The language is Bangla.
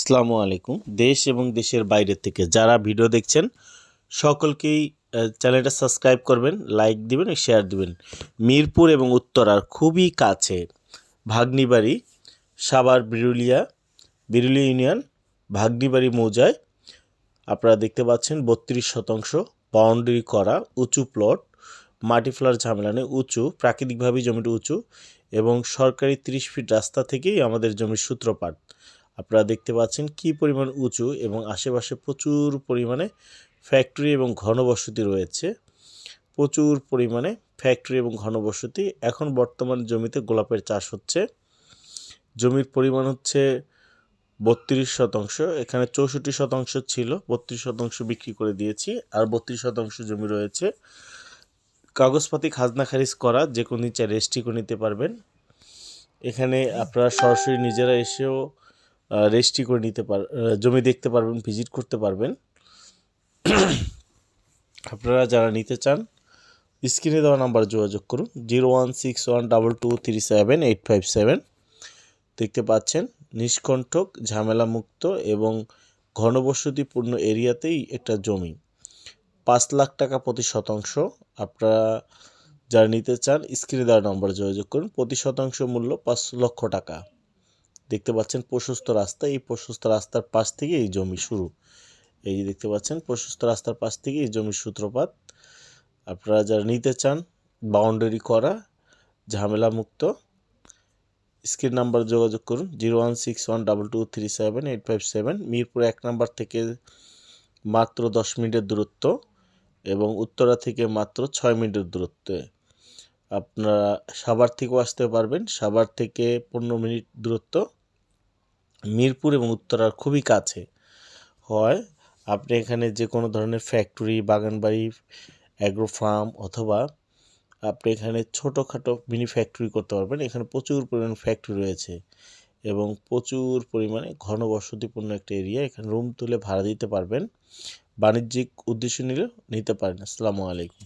আসসালামু আলাইকুম। দেশ এবং দেশের বাইরে থেকে যারা ভিডিও দেখছেন সকলকেই চ্যানেলটা সাবস্ক্রাইব করবেন, লাইক দিবেন ও শেয়ার দিবেন। মিরপুর এবং উত্তরার খুবই কাছে ভাগ্নিবাড়ি, সাভার বিরুলিয়া ইউনিয়ন ভাগ্নিবাড়ি মৌজায় আপনারা দেখতে পাচ্ছেন 32 শতাংশ বাউন্ডারি করা উঁচু প্লট, মাটি ফেলার ঝামেলা নেই, উঁচু প্রাকৃতিকভাবেই জমিটা উঁচু এবং সরকারি 30 ফিট রাস্তা থেকেই আমাদের জমির সূত্রপাত। আপনারা দেখতে পাচ্ছেন কী পরিমাণ উঁচু এবং আশেপাশে প্রচুর পরিমাণে ফ্যাক্টরি এবং ঘনবসতি রয়েছে। প্রচুর পরিমাণে ফ্যাক্টরি এবং ঘনবসতি। এখন বর্তমান জমিতে গোলাপের চাষ হচ্ছে। জমির পরিমাণ হচ্ছে 32 শতাংশ। এখানে 64 শতাংশ ছিল, 32 শতাংশ বিক্রি করে দিয়েছি, আর 32 শতাংশ জমি রয়েছে। কাগজপাতি খাজনা খারিজ করা, যে কোনো দিন চাই রেজিস্ট্রি করে নিতে পারবেন। এখানে আপনারা সরাসরি নিজেরা এসেও রেজিস্ট্রি করে নিতে জমি দেখতে পারবেন, ভিজিট করতে পারবেন। আপনারা যারা নিতে চান স্ক্রিনে দেওয়া নাম্বার যোগাযোগ করুন 016122378557। দেখতে পাচ্ছেন নিষ্কণ্টক, ঝামেলামুক্ত এবং ঘনবসতিপূর্ণ এরিয়াতেই একটা জমি। 5 লাখ টাকা প্রতি শতাংশ। আপনারা যারা নিতে চান স্ক্রিনে দেওয়া নাম্বার যোগাযোগ করুন। প্রতি শতাংশ মূল্য 5 লক্ষ টাকা। দেখতে পাচ্ছেন প্রশস্ত রাস্তা, এই প্রশস্ত রাস্তার পাশ থেকে এই জমি শুরু। এই যে দেখতে পাচ্ছেন প্রশস্ত রাস্তার পাশ থেকে এই জমির সূত্রপাত। আপনারা যারা নিতে চান বাউন্ডারি করা, ঝামেলামুক্ত, স্ক্রিন নাম্বার যোগাযোগ করুন 016122378557। মিরপুর 1 নাম্বার থেকে মাত্র 10 মিনিটের দূরত্ব এবং উত্তরা থেকে মাত্র 6 মিনিটের দূরত্বে। আপনারা সাভার থেকেও আসতে পারবেন, সাভার থেকে 15 মিনিট দূরত্ব। মিরপুর এবং উত্তরার খুবই কাছে হয়। আপনি এখানে যে কোনো ধরনের ফ্যাক্টরি, বাগানবাড়ি, অ্যাগ্রো ফার্ম অথবা আপনি এখানে ছোটোখাটো মিনি ফ্যাক্টরি করতে পারবেন। এখানে প্রচুর পরিমাণে ফ্যাক্টরি রয়েছে এবং প্রচুর পরিমাণে ঘনবসতিপূর্ণ একটা এরিয়া। এখানে রুম তুলে ভাড়া দিতে পারবেন, বাণিজ্যিক উদ্দেশ্য নিলেও নিতে পারেন। আসসালামু আলাইকুম।